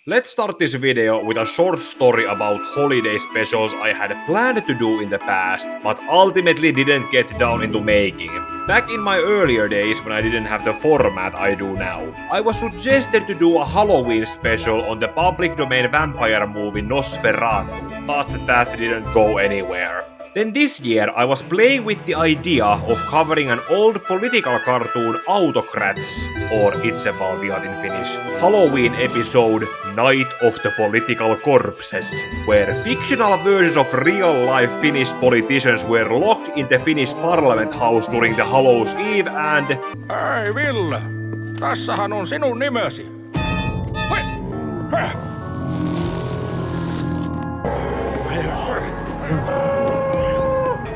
Let's start this video with a short story about holiday specials I had planned to do in the past, but ultimately didn't get down into making. Back in my earlier days when I didn't have the format I do now, I was suggested to do a Halloween special on the public domain vampire movie Nosferatu, but that didn't go anywhere. Then this year I was playing with the idea of covering an old political cartoon Autocrats, or Itsevaltiot in Finnish, Halloween episode Night of the Political Corpses, where fictional versions of real-life Finnish politicians were locked in the Finnish Parliament House during the Hallows Eve and... Hei Ville, tässähän on sinun nimesi. Hei! Hei!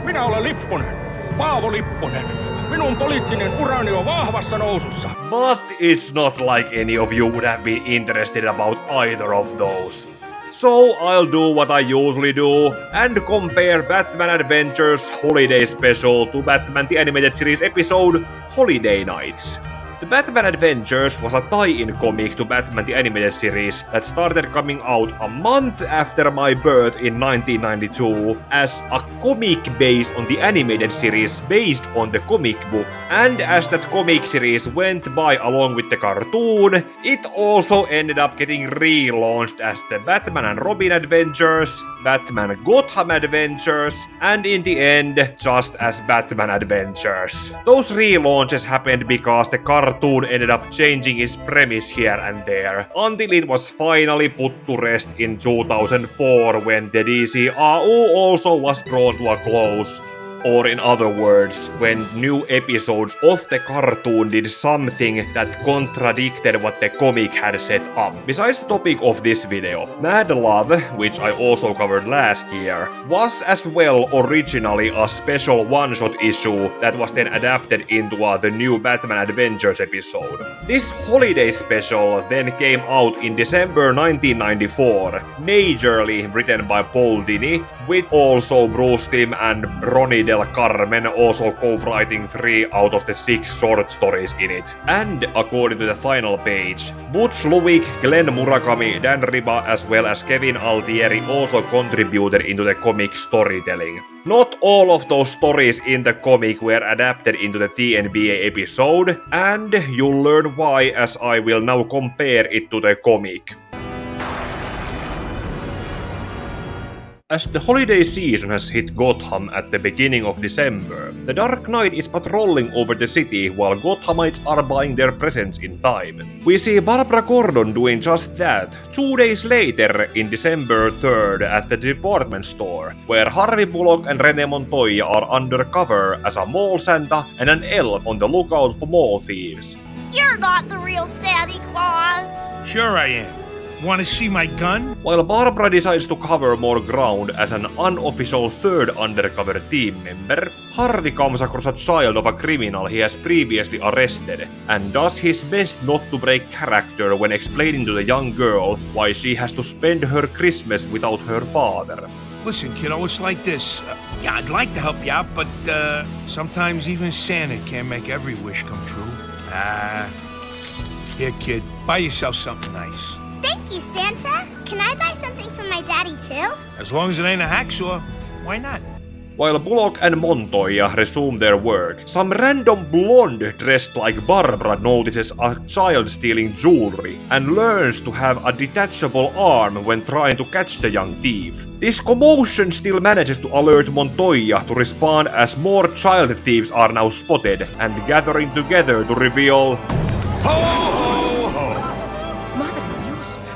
Minä olen Lipponen, Paavo Lipponen. Minun poliittinen urani on vahvassa nousussa. But it's not like any of you would have been interested about either of those. So I'll do what I usually do, and compare Batman Adventures Holiday Special to Batman the Animated Series episode Holiday Nights. The Batman Adventures was a tie-in comic to Batman the Animated Series that started coming out a month after my birth in 1992 as a comic based on the animated series based on the comic book. And as that comic series went by along with the cartoon, it also ended up getting relaunched as the Batman and Robin Adventures, Batman Gotham Adventures, and in the end, just as Batman Adventures. Those relaunches happened because the cartoon ended up changing its premise here and there, until it was finally put to rest in 2004 when the DCAU also was drawn to a close. Or in other words, when new episodes of the cartoon did something that contradicted what the comic had set up. Besides the topic of this video, Mad Love, which I also covered last year, was as well originally a special one-shot issue that was then adapted into the new Batman Adventures episode. This holiday special then came out in December 1994, majorly written by Paul Dini, with also Bruce Timm and Ronnie Del Carmen also co-writing 3 out of the 6 short stories in it. And according to the final page, Butch Luwick, Glenn Murakami, Dan Riba as well as Kevin Altieri also contributed into the comic storytelling. Not all of those stories in the comic were adapted into the TNBA episode, and you'll learn why as I will now compare it to the comic. As the holiday season has hit Gotham at the beginning of December, the Dark Knight is patrolling over the city while Gothamites are buying their presents in time. We see Barbara Gordon doing just that 2 days later in December 3rd at the department store, where Harvey Bullock and Renee Montoya are undercover as a mall Santa and an elf on the lookout for mall thieves. You're not the real Santa Claus. Sure I am. Want to see my gun? While Barbara decides to cover more ground as an unofficial third undercover team member, Harvey comes across a child of a criminal he has previously arrested, and does his best not to break character when explaining to the young girl why she has to spend her Christmas without her father. Listen, kiddo, it's like this. Yeah, I'd like to help you out, but sometimes even Santa can't make every wish come true. Here, kid, buy yourself something nice. Thank you, Santa. Can I buy something for my daddy too? As long as it ain't a hacksaw, why not? While Bullock and Montoya resume their work, some random blonde dressed like Barbara notices a child stealing jewelry and learns to have a detachable arm when trying to catch the young thief. This commotion still manages to alert Montoya to respond as more child thieves are now spotted and gathering together to reveal... Ho, ho, ho!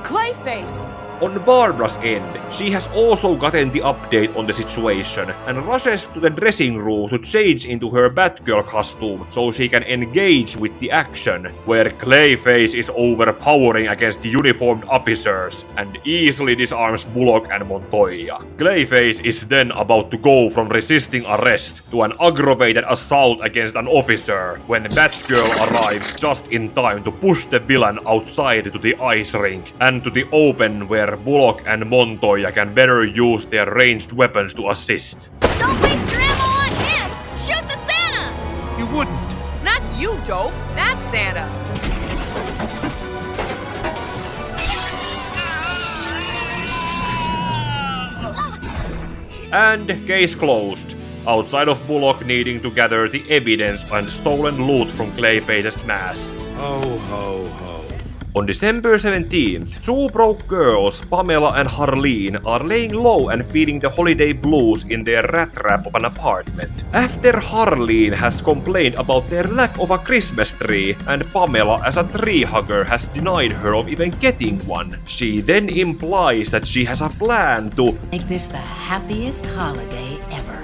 Clayface! On Barbara's end, she has also gotten the update on the situation and rushes to the dressing room to change into her Batgirl costume so she can engage with the action, where Clayface is overpowering against the uniformed officers and easily disarms Bullock and Montoya. Clayface is then about to go from resisting arrest to an aggravated assault against an officer when Batgirl arrives just in time to push the villain outside to the ice rink and to the open where Bullock and Montoya can better use their ranged weapons to assist. Don't waste your ammo on him! Shoot the Santa! You wouldn't. Not you, dope. That's Santa. And case closed. Outside of Bullock needing to gather the evidence and stolen loot from Clayface's mask. Ho, ho, ho. On December 17th, two broke girls, Pamela and Harleen, are laying low and feeling the holiday blues in their rat trap of an apartment. After Harleen has complained about their lack of a Christmas tree, and Pamela as a tree hugger has denied her of even getting one, she then implies that she has a plan to make this the happiest holiday ever.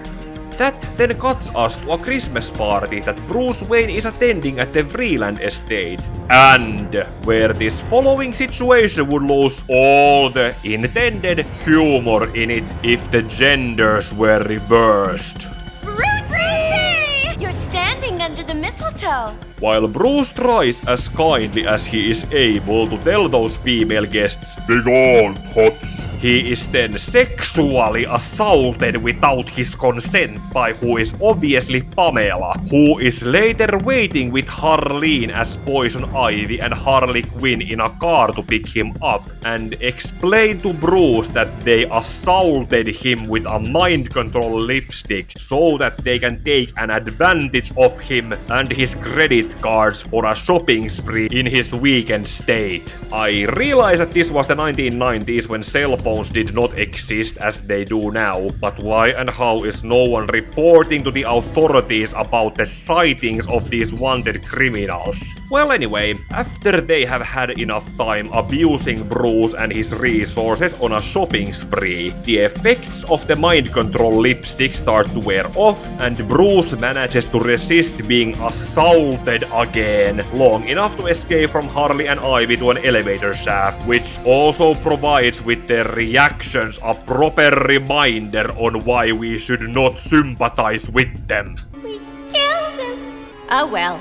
That then cuts us to a Christmas party that Bruce Wayne is attending at the Vreeland estate, and where this following situation would lose all the intended humor in it if the genders were reversed. Brucey! You're standing under the mistletoe. While Bruce tries as kindly as he is able to tell those female guests, "Begone, tots," he is then sexually assaulted without his consent by who is obviously Pamela, who is later waiting with Harleen as Poison Ivy and Harley Quinn in a car to pick him up, and explain to Bruce that they assaulted him with a mind control lipstick so that they can take an advantage of him and his credit cards for a shopping spree in his weekend state. I realize that this was the 1990s when cell phones did not exist as they do now, but why and how is no one reporting to the authorities about the sightings of these wanted criminals? Well, anyway, after they have had enough time abusing Bruce and his resources on a shopping spree, the effects of the mind control lipstick start to wear off, and Bruce manages to resist being assaulted again, long enough to escape from Harley and Ivy to an elevator shaft, which also provides with their reactions a proper reminder on why we should not sympathize with them. We killed him. Oh well.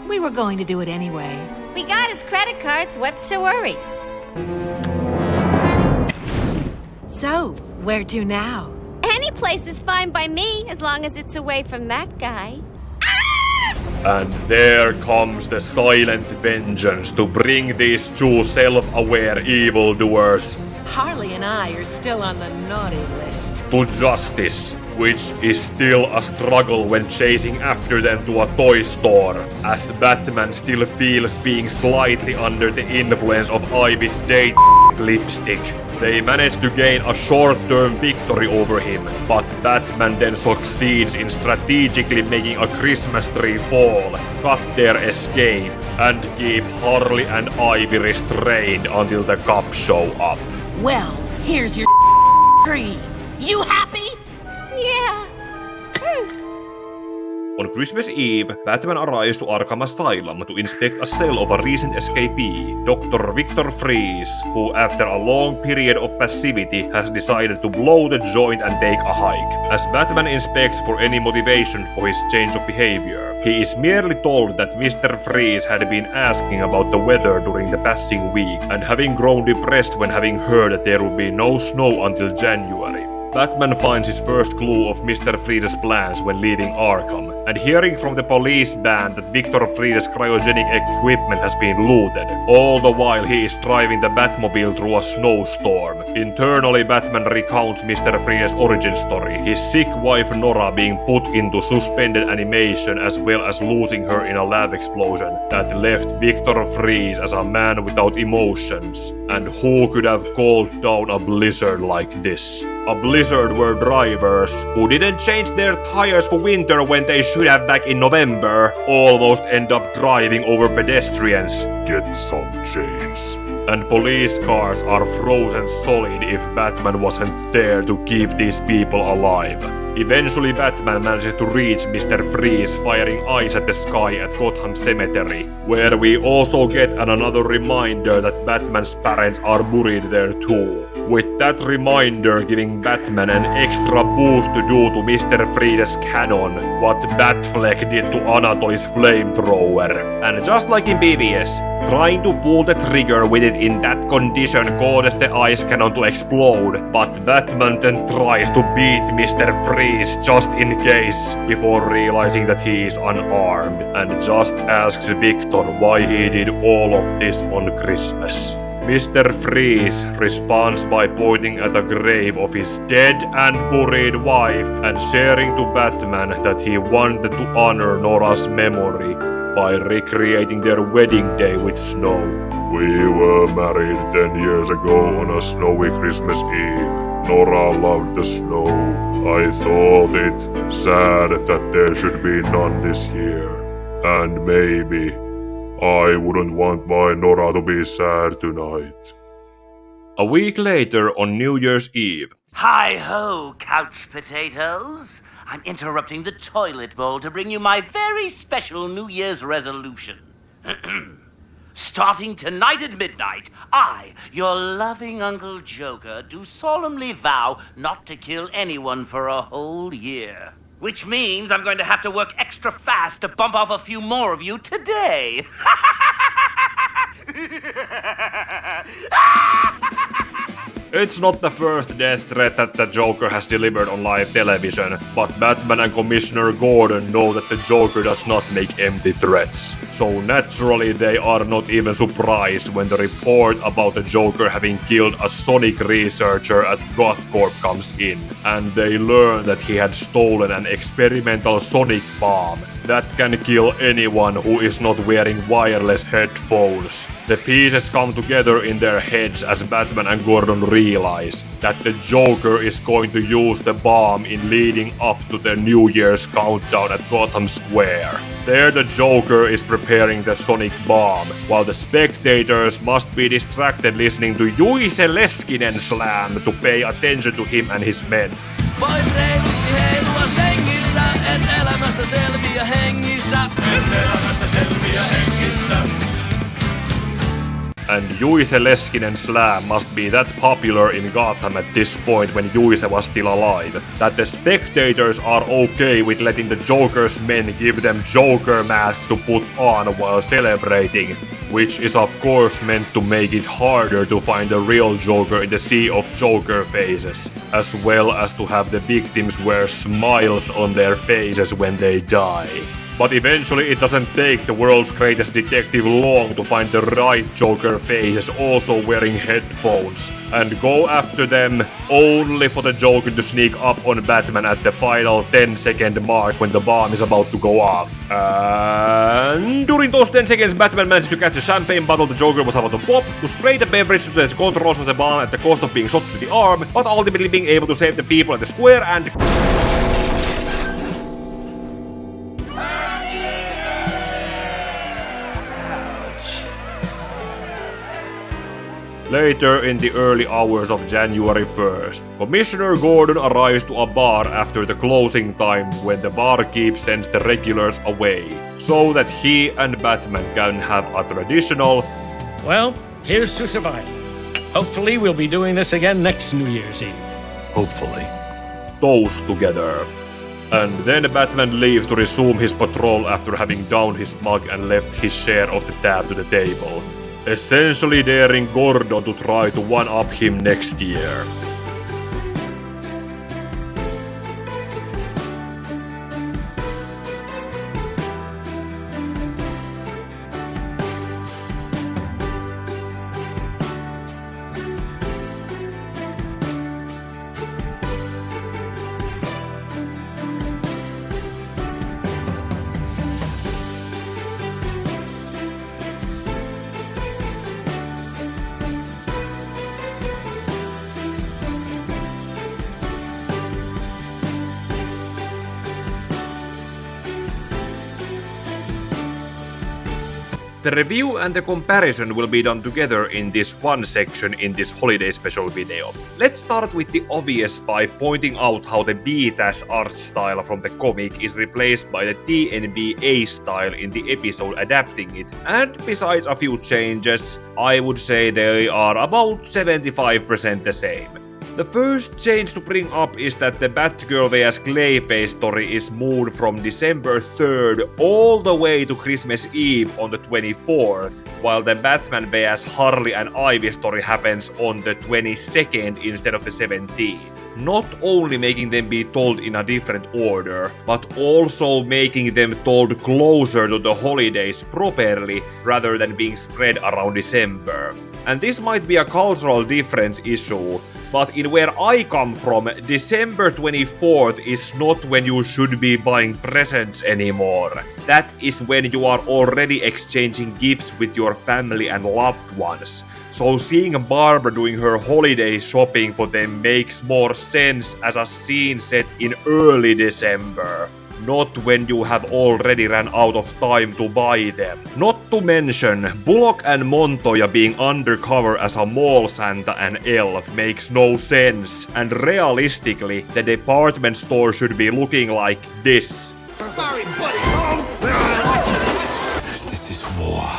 We were going to do it anyway. We got his credit cards. What's to worry? So, where to now? Any place is fine by me, as long as it's away from that guy. And there comes the silent vengeance to bring these two self-aware evildoers Harley and I are still on the naughty list. to justice, which is still a struggle when chasing after them to a toy store, as Batman still feels being slightly under the influence of Ivy's date lipstick. They manage to gain a short-term victory over him, but Batman then succeeds in strategically making a Christmas tree fall, cut their escape, and keep Harley and Ivy restrained until the cops show up. Well, here's your tree. You happy? Yeah. On Christmas Eve, Batman arrives to Arkham Asylum to inspect a cell of a recent escapee, Dr. Victor Freeze, who after a long period of passivity has decided to blow the joint and take a hike. As Batman inspects for any motivation for his change of behavior, he is merely told that Mr. Freeze had been asking about the weather during the passing week, and having grown depressed when having heard that there would be no snow until January. Batman finds his first clue of Mr. Freeze's plans when leaving Arkham, and hearing from the police band that Victor Freeze's cryogenic equipment has been looted, all the while he is driving the Batmobile through a snowstorm. Internally, Batman recounts Mr. Freeze's origin story, his sick wife Nora being put into suspended animation as well as losing her in a lab explosion that left Victor Freeze as a man without emotions. And who could have called down a blizzard like this? A blizzard where drivers, who didn't change their tires for winter when they should have back in November, almost end up driving over pedestrians. Get some change. And police cars are frozen solid if Batman wasn't there to keep these people alive. Eventually, Batman manages to reach Mr. Freeze firing eyes at the sky at Gotham Cemetery, where we also get another reminder that Batman's parents are buried there too. With that reminder giving Batman an extra boost to do to Mr. Freeze's cannon what Batfleck did to Anatoly's flamethrower. And just like in BTAS, trying to pull the trigger with it in that condition causes the ice cannon to explode, but Batman then tries to beat Mr. Freeze just in case, before realizing that he is unarmed, and just asks Victor why he did all of this on Christmas. Mr. Freeze responds by pointing at the grave of his dead and buried wife and sharing to Batman that he wanted to honor Nora's memory by recreating their wedding day with snow. We were married 10 years ago on a snowy Christmas Eve. Nora loved the snow. I thought it sad that there should be none this year. And maybe I wouldn't want my Nora to be sad tonight. A week later on New Year's Eve. Hi-ho, couch potatoes. I'm interrupting the toilet bowl to bring you my very special New Year's resolution. Starting tonight at midnight, I, your loving Uncle Joker, do solemnly vow not to kill anyone for a whole year. Which means I'm going to have to work extra fast to bump off a few more of you today. It's not the first death threat that the Joker has delivered on live television, but Batman and Commissioner Gordon know that the Joker does not make empty threats. So naturally they are not even surprised when the report about the Joker having killed a Sonic researcher at GothCorp comes in, and they learn that he had stolen an experimental Sonic bomb that can kill anyone who is not wearing wireless headphones. The pieces come together in their heads as Batman and Gordon realize that the Joker is going to use the bomb in leading up to the New Year's countdown at Gotham Square. There the Joker is preparing the Sonic bomb, while the spectators must be distracted listening to Juise Leskinen slam to pay attention to him and his men. And Juise Leskinen slam must be that popular in Gotham at this point when Juise was still alive, that the spectators are okay with letting the Joker's men give them Joker masks to put on while celebrating, which is of course meant to make it harder to find the real Joker in the sea of Joker faces, as well as to have the victims wear smiles on their faces when they die. But eventually it doesn't take the world's greatest detective long to find the right Joker faces also wearing headphones, and go after them only for the Joker to sneak up on Batman at the final 10-second mark when the bomb is about to go off. And during those 10 seconds, Batman managed to catch a champagne bottle the Joker was about to pop, to spray the beverage to the controls of the bomb at the cost of being shot through the arm, but ultimately being able to save the people at the square and... Later in the early hours of January 1st, Commissioner Gordon arrives to a bar after the closing time when the barkeep sends the regulars away, so that he and Batman can have a traditional Well, here's to survive. Hopefully we'll be doing this again next New Year's Eve. Hopefully. toast together. And then Batman leaves to resume his patrol after having downed his mug and left his share of the tab to the table, essentially daring Gordon to try to one-up him next year. The review and the comparison will be done together in this one section in this holiday special video. Let's start with the obvious by pointing out how the BTAS art style from the comic is replaced by the TNBA style in the episode adapting it, and besides a few changes, I would say they are about 75% the same. The first change to bring up is that the Batgirl vs Clayface story is moved from December 3rd all the way to Christmas Eve on the 24th, while the Batman vs Harley and Ivy story happens on the 22nd instead of the 17th. Not only making them be told in a different order, but also making them told closer to the holidays properly rather than being spread around December. And this might be a cultural difference issue, but in where I come from, December 24th is not when you should be buying presents anymore. That is when you are already exchanging gifts with your family and loved ones. So seeing Barbara doing her holiday shopping for them makes more sense as a scene set in early December. Not when you have already ran out of time to buy them. Not to mention, Bullock and Montoya being undercover as a mall Santa and elf makes no sense, and realistically, the department store should be looking like this. Sorry, buddy. This is war.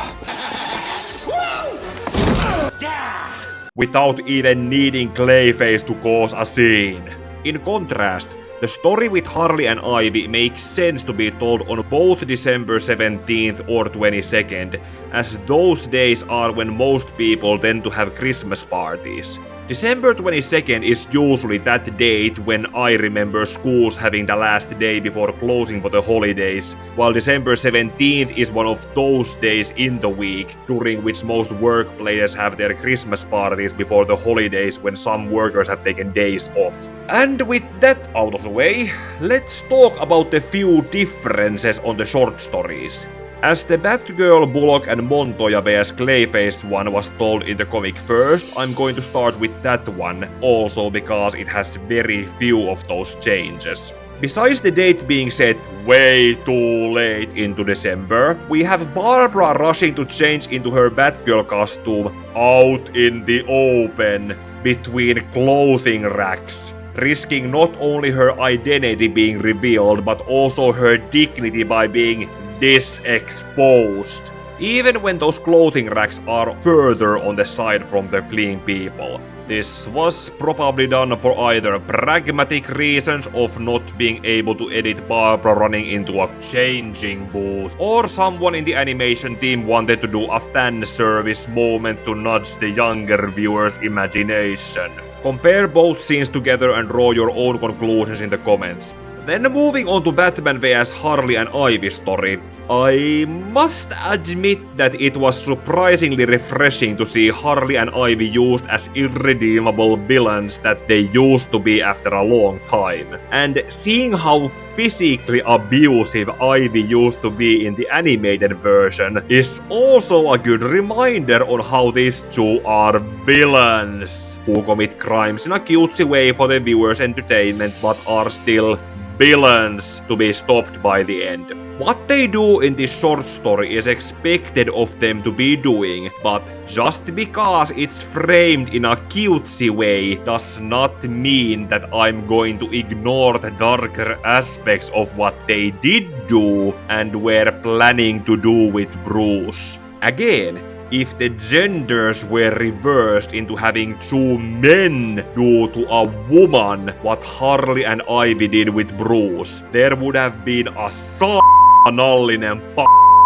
Without even needing Clayface to cause a scene. In contrast, the story with Harley and Ivy makes sense to be told on both December 17th or 22nd, as those days are when most people tend to have Christmas parties. December 22nd is usually that date when I remember schools having the last day before closing for the holidays, while December 17th is one of those days in the week during which most workplaces have their Christmas parties before the holidays when some workers have taken days off. And with that out of the way, let's talk about the few differences on the short stories. As the Batgirl, Bullock and Montoya vs Clayface one was told in the comic first, I'm going to start with that one, also because it has very few of those changes. Besides the date being set way too late into December, we have Barbara rushing to change into her Batgirl costume out in the open, between clothing racks, risking not only her identity being revealed, but also her dignity by being this exposed. Even when those clothing racks are further on the side from the fleeing people. This was probably done for either pragmatic reasons of not being able to edit Barbara running into a changing booth, or someone in the animation team wanted to do a fan service moment to nudge the younger viewers' imagination. Compare both scenes together and draw your own conclusions in the comments. Then moving on to Batman vs Harley and Ivy story, I must admit that it was surprisingly refreshing to see Harley and Ivy used as irredeemable villains that they used to be after a long time. And seeing how physically abusive Ivy used to be in the animated version is also a good reminder on how these two are villains, who commit crimes in a cutesy way for the viewer's entertainment but are still villains to be stopped by the end. What they do in this short story is expected of them to be doing, but just because it's framed in a cutesy way does not mean that I'm going to ignore the darker aspects of what they did do and were planning to do with Bruce. Again, if the genders were reversed into having two men do to a woman what Harley and Ivy did with Bruce, there would have been a saanallinen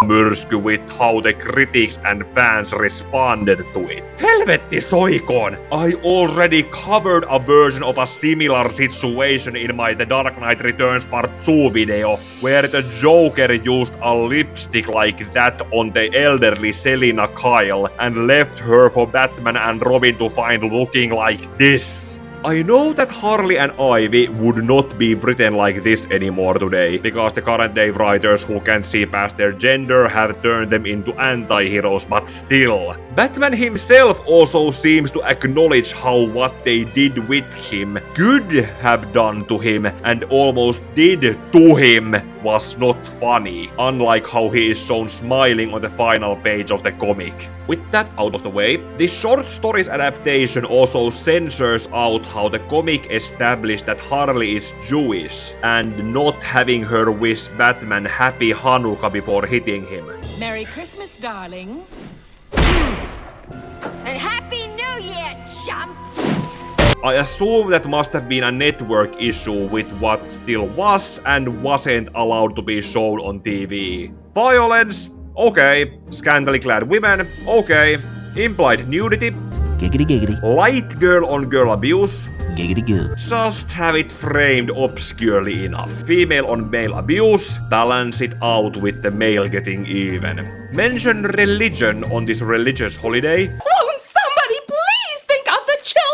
myrsky with how the critics and fans responded to it. Helvetti soikoon! I already covered a version of a similar situation in my The Dark Knight Returns Part 2 video, where the Joker used a lipstick like that on the elderly Selina Kyle and left her for Batman and Robin to find looking like this. I know that Harley and Ivy would not be written like this anymore today, because the current day writers who can't see past their gender have turned them into anti-heroes, but still. Batman himself also seems to acknowledge how what they did with him could have done to him and almost did to him was not funny, unlike how he is shown smiling on the final page of the comic. With that out of the way, the short story's adaptation also censors out how the comic established that Harley is Jewish and not having her wish Batman happy Hanukkah before hitting him. Merry Christmas, darling. And Happy New Year, chump! I assume that must have been a network issue with what still was and wasn't allowed to be shown on TV. Violence? Okay. Scantily clad women? Okay. Implied nudity? Giggity giggity. Light girl on girl abuse? Giggity goo. Just have it framed obscurely enough. Female on male abuse, balance it out with the male getting even. Mention religion on this religious holiday. Won't somebody please think of the children?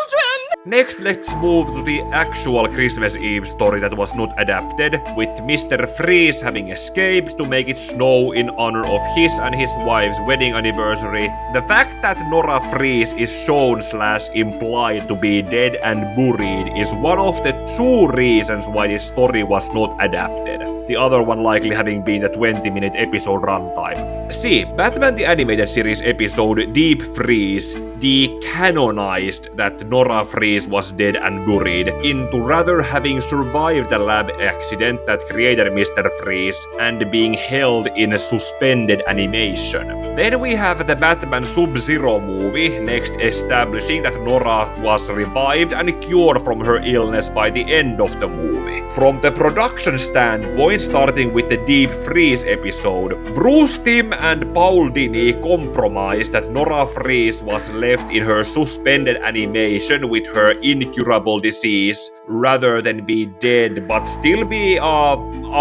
Next, let's move to the actual Christmas Eve story that was not adapted, with Mr. Freeze having escaped to make it snow in honor of his and his wife's wedding anniversary. The fact that Nora Freeze is shown/implied to be dead and buried is one of the 2 reasons why this story was not adapted. The other one likely having been the 20-minute episode runtime. See, Batman the Animated Series episode Deep Freeze decanonized that Nora Freeze was dead and buried into rather having survived the lab accident that created Mr. Freeze and being held in a suspended animation. Then we have the Batman Sub-Zero movie next establishing that Nora was revived and cured from her illness by the end of the movie. From the production standpoint, starting with the Deep Freeze episode, Bruce Timm and Paul Dini compromised that Nora Freeze was left in her suspended animation with her incurable disease rather than be dead but still be a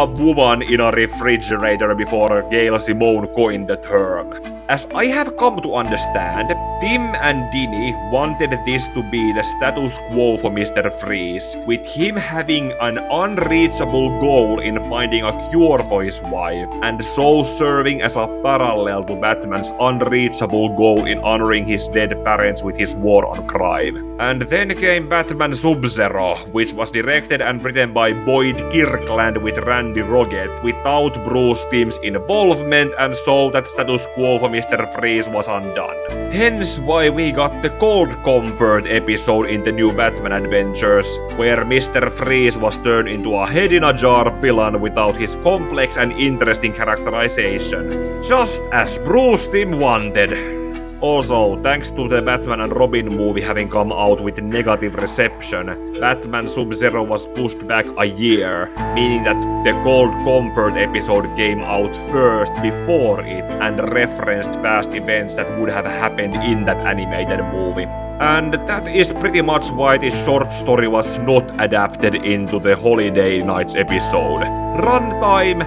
woman in a refrigerator before Gail Simone coined the term. As I have come to understand, Tim and Dini wanted this to be the status quo for Mr. Freeze, with him having an unreachable goal in finding a cure for his wife, and so serving as a parallel to Batman's unreachable goal in honoring his dead parents with his war on crime. And then came Batman Sub-Zero, which was directed and written by Boyd Kirkland with Randy Roget, without Bruce Timm's involvement, and so that status quo for Mr. Freeze was undone. Hence why we got the Cold Comfort episode in the new Batman Adventures, where Mr. Freeze was turned into a head-in-a-jar villain without his complex and interesting characterization. Just as Bruce Timm wanted. Also, thanks to the Batman and Robin movie having come out with negative reception, Batman Sub-Zero was pushed back a year, meaning that the Cold Comfort episode came out first before it and referenced past events that would have happened in that animated movie. And that is pretty much why this short story was not adapted into the Holiday Nights episode. Runtime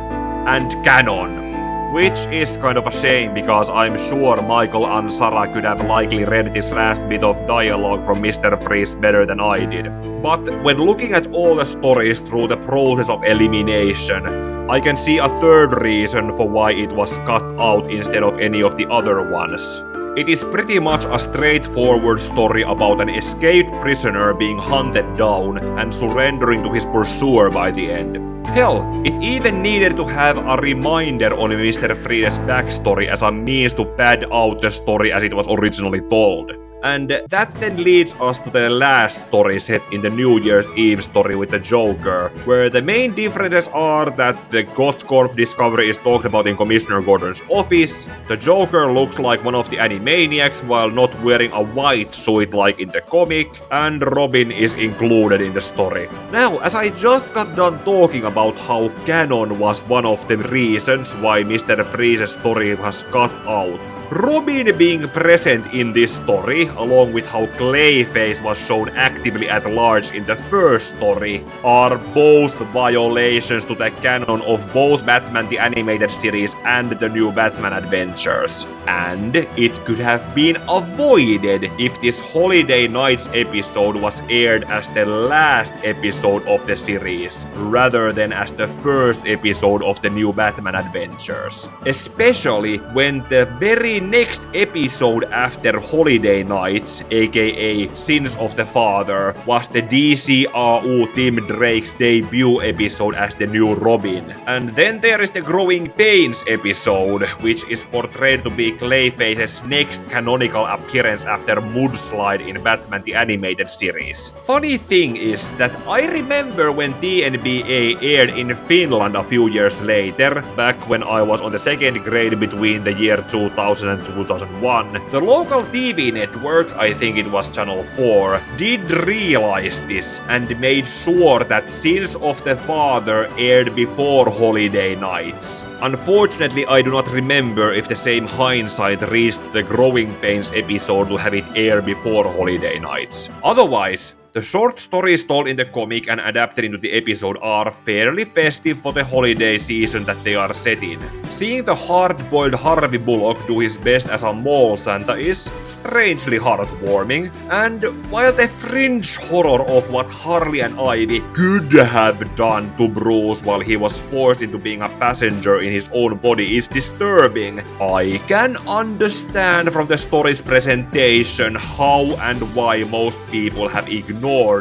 and canon. Which is kind of a shame, because I'm sure Michael and Sarah could have likely read this last bit of dialogue from Mr. Freeze better than I did. But when looking at all the stories through the process of elimination, I can see a third reason for why it was cut out instead of any of the other ones. It is pretty much a straightforward story about an escaped prisoner being hunted down and surrendering to his pursuer by the end. Hell, it even needed to have a reminder on Mr. Freeze's backstory as a means to pad out the story as it was originally told. And that then leads us to the last story set in the New Year's Eve story with the Joker, where the main differences are that the Gothcorp discovery is talked about in Commissioner Gordon's office, the Joker looks like one of the Animaniacs while not wearing a white suit like in the comic, and Robin is included in the story. Now, as I just got done talking about how canon was one of the reasons why Mr. Freeze's story was cut out, Robin being present in this story, along with how Clayface was shown actively at large in the first story, are both violations to the canon of both Batman the Animated Series and the new Batman Adventures. And it could have been avoided if this Holiday Nights episode was aired as the last episode of the series, rather than as the first episode of the new Batman Adventures. Especially when the very next episode after Holiday Nights, aka Sins of the Father, was the DCAU Tim Drake's debut episode as the new Robin. And then there is the Growing Pains episode, which is portrayed to be Clayface's next canonical appearance after Mudslide in Batman the Animated Series. Funny thing is that I remember when TNBA aired in Finland a few years later, back when I was on the second grade between the year 2000 2000 and 2001, the local TV network, I think it was Channel 4, did realize this and made sure that Sins of the Father aired before holiday nights. Unfortunately, I do not remember if the same hindsight reached the Growing Pains episode to have it air before holiday nights. Otherwise, the short stories told in the comic and adapted into the episode are fairly festive for the holiday season that they are set in. Seeing the hard-boiled Harvey Bullock do his best as a mall Santa is strangely heartwarming, and while the fringe horror of what Harley and Ivy could have done to Bruce while he was forced into being a passenger in his own body is disturbing, I can understand from the story's presentation how and why most people have ignored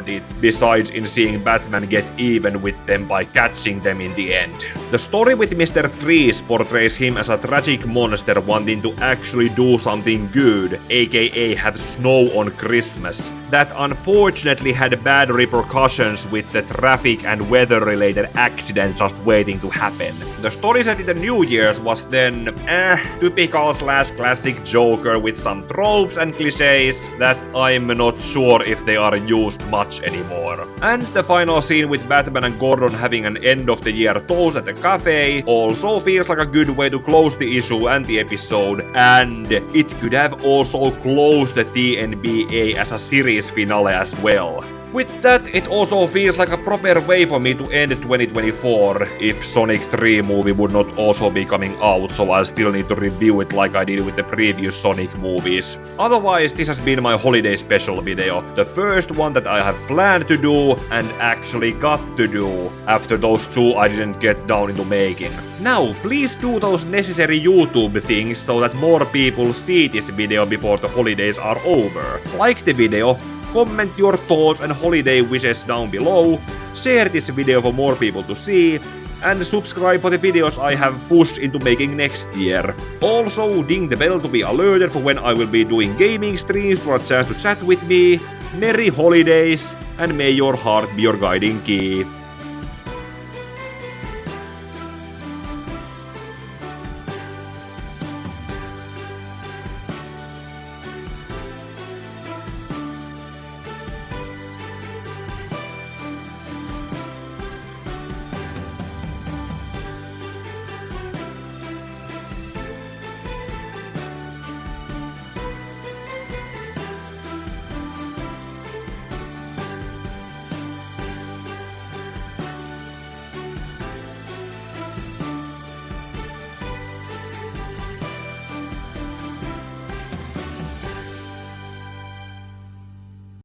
it, besides in seeing Batman get even with them by catching them in the end. The story with Mr. Freeze portrays him as a tragic monster wanting to actually do something good, aka have snow on Christmas, that unfortunately had bad repercussions with the traffic and weather-related accidents just waiting to happen. The story set in the New Year's was then, typical / classic Joker with some tropes and cliches that I'm not sure if they are used much anymore. And the final scene with Batman and Gordon having an end-of-the-year toast at the cafe also feels like a good way to close the issue and the episode, and it could have also closed the TNBA as a series finale as well. With that, it also feels like a proper way for me to end 2024 if Sonic 3 movie would not also be coming out, so I'll still need to review it like I did with the previous Sonic movies. Otherwise, this has been my holiday special video, the first one that I have planned to do and actually got to do, after those two I didn't get down into making. Now, please do those necessary YouTube things so that more people see this video before the holidays are over. Like the video, comment your thoughts and holiday wishes down below, share this video for more people to see, and subscribe for the videos I have pushed into making next year. Also, ding the bell to be alerted for when I will be doing gaming streams for a chance to chat with me. Merry holidays, and may your heart be your guiding key.